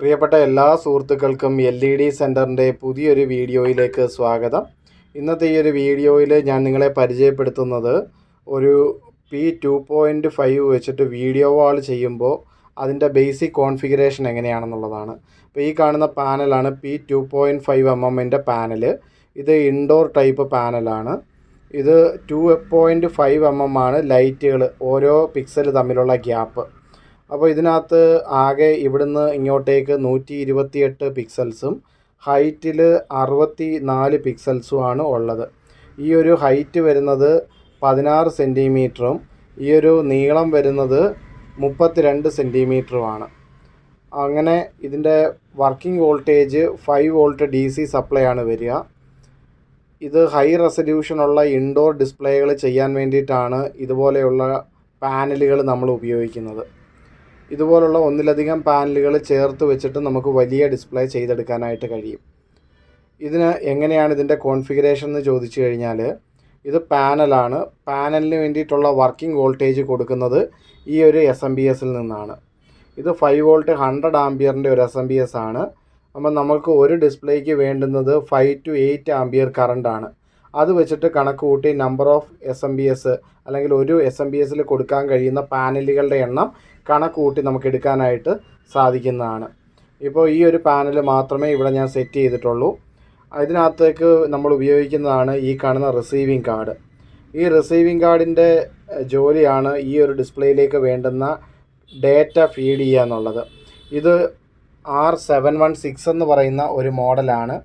പ്രിയപ്പെട്ട എല്ലാ സുഹൃത്തുക്കൾക്കും LED സെൻറ്ററിൻ്റെ പുതിയൊരു വീഡിയോയിലേക്ക് സ്വാഗതം. ഇന്നത്തെ ഈ ഒരു വീഡിയോയിൽ ഞാൻ നിങ്ങളെ പരിചയപ്പെടുത്തുന്നത് ഒരു P2.5 വെച്ചിട്ട് വീഡിയോ വാൾ ചെയ്യുമ്പോൾ അതിൻ്റെ ബേസിക് കോൺഫിഗറേഷൻ എങ്ങനെയാണെന്നുള്ളതാണ്. അപ്പോൾ ഈ കാണുന്ന പാനലാണ് P2.5 mm പാനൽ. ഇത് ഇൻഡോർ ടൈപ്പ് പാനലാണ്. ഇത് 2.5 mm ആണ് ലൈറ്റുകൾ, ഓരോ പിക്സൽ തമ്മിലുള്ള ഗ്യാപ്പ്. അപ്പോൾ ഇതിനകത്ത് ആകെ ഇവിടുന്ന് ഇങ്ങോട്ടേക്ക് 128 പിക്സൽസും ഹൈറ്റിൽ 64 പിക്സൽസുമാണ് ഉള്ളത്. ഈ ഒരു ഹൈറ്റ് വരുന്നത് 16 സെൻറ്റിമീറ്ററും ഈ ഒരു നീളം വരുന്നത് 32 സെൻറ്റിമീറ്ററുമാണ്. അങ്ങനെ ഇതിൻ്റെ working voltage 5 volt DC supply ആണ് വരിക. ഇത് ഹൈ റെസൊല്യൂഷനുള്ള ഇൻഡോർ ഡിസ്പ്ലേകൾ ചെയ്യാൻ വേണ്ടിയിട്ടാണ് ഇതുപോലെയുള്ള പാനലുകൾ നമ്മൾ ഉപയോഗിക്കുന്നത്. ഇതുപോലുള്ള ഒന്നിലധികം പാനലുകൾ ചേർത്ത് വെച്ചിട്ട് നമുക്ക് വലിയ ഡിസ്പ്ലേ ചെയ്തെടുക്കാനായിട്ട് കഴിയും. ഇതിന് എങ്ങനെയാണ് ഇതിൻ്റെ കോൺഫിഗറേഷൻ എന്ന് ചോദിച്ചു കഴിഞ്ഞാൽ, ഇത് പാനലാണ്. പാനലിന് വേണ്ടിയിട്ടുള്ള വർക്കിംഗ് വോൾട്ടേജ് കൊടുക്കുന്നത് ഈ ഒരു SMPSൽ നിന്നാണ്. ഇത് 5 വോൾട്ട് 100 ആംപിയറിൻ്റെ ഒരു SMPS ആണ്. അപ്പോൾ നമുക്ക് ഒരു ഡിസ്പ്ലേക്ക് വേണ്ടുന്നത് 5 to 8 ആംപിയർ കറണ്ടാണ്. അത് വെച്ചിട്ട് കണക്ക് കൂട്ടി നമ്പർ ഓഫ് SMPS അല്ലെങ്കിൽ ഒരു SMPSൽ കൊടുക്കാൻ കഴിയുന്ന പാനലുകളുടെ എണ്ണം കണക്ക് കൂട്ടി നമുക്ക് എടുക്കാനായിട്ട് സാധിക്കുന്നതാണ്. ഇപ്പോൾ ഈ ഒരു പാനൽ മാത്രമേ ഇവിടെ ഞാൻ സെറ്റ് ചെയ്തിട്ടുള്ളൂ. ഇതിനകത്തേക്ക് നമ്മൾ ഉപയോഗിക്കുന്നതാണ് ഈ കാണുന്ന റിസീവിങ് കാർഡ്. ഈ റിസീവിങ് കാർഡിൻ്റെ ജോലിയാണ് ഈ ഒരു ഡിസ്പ്ലേയിലേക്ക് വേണ്ടുന്ന ഡേറ്റ ഫീഡ് ചെയ്യുക എന്നുള്ളത്. ഇത് R716 എന്ന് പറയുന്ന ഒരു മോഡലാണ്.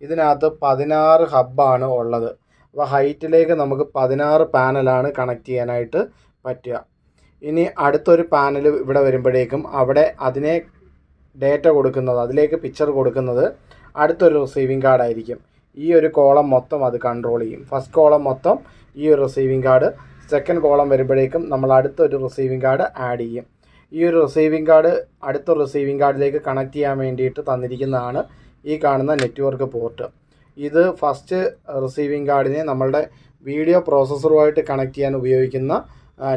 ഇതിനകത്ത് 16 ഹബ്ബാണ് ഉള്ളത്. അപ്പോൾ ഹൈറ്റിലേക്ക് നമുക്ക് 16 പാനലാണ് കണക്ട് ചെയ്യാനായിട്ട് പറ്റുക. ഇനി അടുത്തൊരു പാനൽ ഇവിടെ വരുമ്പോഴേക്കും അവിടെ അതിനെ ഡേറ്റ കൊടുക്കുന്നത്, അതിലേക്ക് പിക്ചർ കൊടുക്കുന്നത് അടുത്തൊരു റിസീവിങ് കാർഡായിരിക്കും. ഈ ഒരു കോളം മൊത്തം അത് കൺട്രോൾ ചെയ്യും. ഫസ്റ്റ് കോളം മൊത്തം ഈ ഒരു റിസീവിങ് കാർഡ്, സെക്കൻഡ് കോളം വരുമ്പോഴേക്കും നമ്മൾ അടുത്തൊരു റിസീവിങ് കാർഡ് ആഡ് ചെയ്യും. ഈ ഒരു റിസീവിങ് കാർഡ് അടുത്ത റിസീവിങ് കാർഡിലേക്ക് കണക്ട് ചെയ്യാൻ വേണ്ടിയിട്ട് തന്നിരിക്കുന്നതാണ് ഈ കാണുന്ന നെറ്റ്വർക്ക് പോർട്ട്. ഇത് ഫസ്റ്റ് റിസീവിങ് കാർഡിനെ നമ്മളുടെ വീഡിയോ പ്രോസസ്സറുമായിട്ട് കണക്ട് ചെയ്യാൻ ഉപയോഗിക്കുന്ന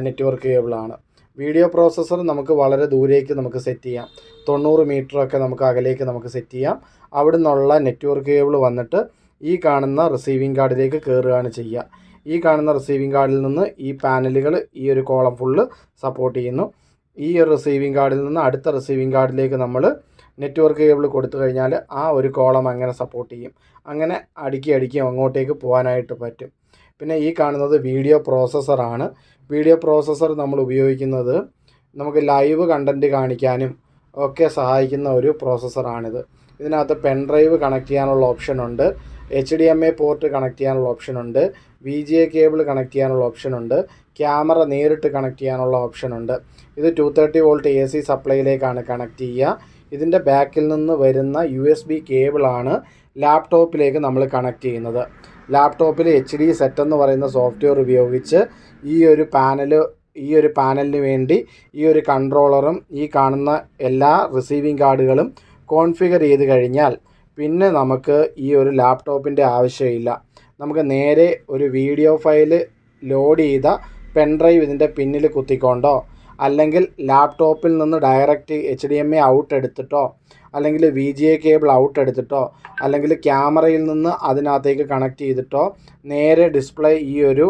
നെറ്റ്വർക്ക് കേബിളാണ്. വീഡിയോ പ്രോസസ്സർ നമുക്ക് വളരെ ദൂരേക്ക് നമുക്ക് സെറ്റ് ചെയ്യാം. 90 മീറ്ററൊക്കെ നമുക്ക് അകലേക്ക് നമുക്ക് സെറ്റ് ചെയ്യാം. അവിടെ നിന്നുള്ള നെറ്റ്വർക്ക് കേബിൾ വന്നിട്ട് ഈ കാണുന്ന റിസീവിങ് കാർഡിലേക്ക് കയറുകയാണ് ചെയ്യുക. ഈ കാണുന്ന റിസീവിങ് കാർഡിൽ നിന്ന് ഈ പാനലുകൾ ഈ ഒരു കോളം ഫുള്ള് സപ്പോർട്ട് ചെയ്യുന്നു. ഈ ഒരു റിസീവിങ് കാർഡിൽ നിന്ന് അടുത്ത റിസീവിങ് കാർഡിലേക്ക് നമ്മൾ നെറ്റ്വർക്ക് കേബിൾ കൊടുത്തു കഴിഞ്ഞാൽ ആ ഒരു കോളം അങ്ങനെ സപ്പോർട്ട് ചെയ്യും. അങ്ങനെ അടുക്കി അങ്ങോട്ടേക്ക് പോകാനായിട്ട് പറ്റും. പിന്നെ ഈ കാണുന്നത് വീഡിയോ പ്രോസസ്സറാണ്. വീഡിയോ പ്രോസസ്സർ നമ്മൾ ഉപയോഗിക്കുന്നത് നമുക്ക് ലൈവ് കണ്ടൻറ്റ് കാണിക്കാനും ഒക്കെ സഹായിക്കുന്ന ഒരു പ്രോസസ്സറാണിത്. ഇതിനകത്ത് പെൻ ഡ്രൈവ് കണക്ട് ചെയ്യാനുള്ള ഓപ്ഷനുണ്ട്, HDMI പോർട്ട് കണക്ട് ചെയ്യാനുള്ള ഓപ്ഷനുണ്ട്, VGA കേബിൾ കണക്ട് ചെയ്യാനുള്ള ഓപ്ഷനുണ്ട്, ക്യാമറ നേരിട്ട് കണക്ട് ചെയ്യാനുള്ള ഓപ്ഷനുണ്ട്. ഇത് 230 വോൾട്ട് AC സപ്ലൈയിലേക്കാണ് കണക്ട് ചെയ്യുക. ഇതിൻ്റെ ബാക്കിൽ നിന്ന് വരുന്ന USB കേബിളാണ് ലാപ്ടോപ്പിലേക്ക് നമ്മൾ കണക്ട് ചെയ്യുന്നത്. ലാപ്ടോപ്പിൽ HD സെറ്റ് എന്ന് പറയുന്ന സോഫ്റ്റ്വെയർ ഉപയോഗിച്ച് ഈ ഒരു പാനലിന് വേണ്ടി ഈ ഒരു കൺട്രോളറും ഈ കാണുന്ന എല്ലാ റിസീവിങ് കാർഡുകളും കോൺഫിഗർ ചെയ്ത് കഴിഞ്ഞാൽ പിന്നെ നമുക്ക് ഈ ഒരു ലാപ്ടോപ്പിൻ്റെ ആവശ്യമില്ല. നമുക്ക് നേരെ ഒരു വീഡിയോ ഫയൽ ലോഡ് ചെയ്ത പെൻ ഡ്രൈവ് ഇതിൻ്റെ പിന്നിൽ കുത്തിക്കൊണ്ടോ അല്ലെങ്കിൽ ലാപ്ടോപ്പിൽ നിന്ന് ഡയറക്റ്റ് HDMI ഔട്ട് എടുത്തിട്ടോ അല്ലെങ്കിൽ VGA കേബിൾ ഔട്ട് എടുത്തിട്ടോ അല്ലെങ്കിൽ ക്യാമറയിൽ നിന്ന് അതിനകത്തേക്ക് കണക്ട് ചെയ്തിട്ടോ നേരെ ഡിസ്പ്ലേ ഈ ഒരു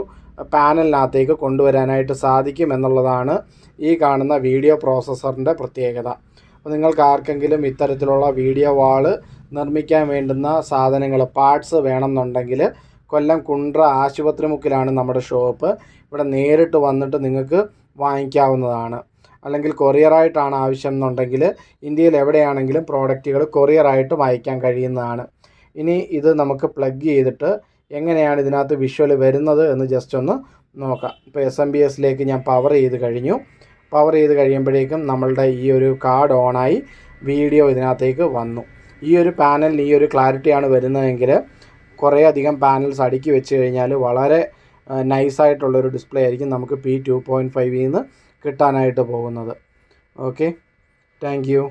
പാനലിനകത്തേക്ക് കൊണ്ടുവരാനായിട്ട് സാധിക്കും എന്നുള്ളതാണ് ഈ കാണുന്ന വീഡിയോ പ്രോസസ്സറിൻ്റെ പ്രത്യേകത. അപ്പോൾ നിങ്ങൾക്ക് ആർക്കെങ്കിലും ഇത്തരത്തിലുള്ള വീഡിയോ വാള് നിർമ്മിക്കാൻ വേണ്ടുന്ന സാധനങ്ങൾ പാർട്സ് വേണമെന്നുണ്ടെങ്കിൽ കൊല്ലം കുണ്ട്ര ആശുപത്രി മുക്കിലാണ് നമ്മുടെ ഷോപ്പ്. ഇവിടെ നേരിട്ട് വന്നിട്ട് നിങ്ങൾക്ക് വാങ്ങിക്കാവുന്നതാണ്. അല്ലെങ്കിൽ കൊറിയറായിട്ടാണ് ആവശ്യം എന്നുണ്ടെങ്കിൽ ഇന്ത്യയിൽ എവിടെയാണെങ്കിലും പ്രോഡക്റ്റുകൾ കൊറിയറായിട്ടും അയക്കാൻ കഴിയുന്നതാണ്. ഇനി ഇത് നമുക്ക് പ്ലഗ് ചെയ്തിട്ട് എങ്ങനെയാണ് ഇതിനകത്ത് വിഷ്വൽ വരുന്നത് എന്ന് ജസ്റ്റ് ഒന്ന് നോക്കാം. ഇപ്പോൾ SMPSലേക്ക് ഞാൻ പവർ ചെയ്ത് കഴിഞ്ഞു. പവർ ചെയ്ത് കഴിയുമ്പോഴേക്കും നമ്മളുടെ ഈ ഒരു കാർഡ് ഓണായി വീഡിയോ ഇതിനകത്തേക്ക് വന്നു. ഈ ഒരു പാനലിന് ഈ ഒരു ക്ലാരിറ്റിയാണ് വരുന്നതെങ്കിൽ കുറേ അധികം പാനൽസ് അടുക്കി വെച്ച് കഴിഞ്ഞാൽ വളരെ നൈസായിട്ടുള്ളൊരു ഡിസ്പ്ലേ ആയിരിക്കും നമുക്ക് P2.5 നിന്ന് കിട്ടാനായിട്ട് പോകുന്നത്. Okay, thank you.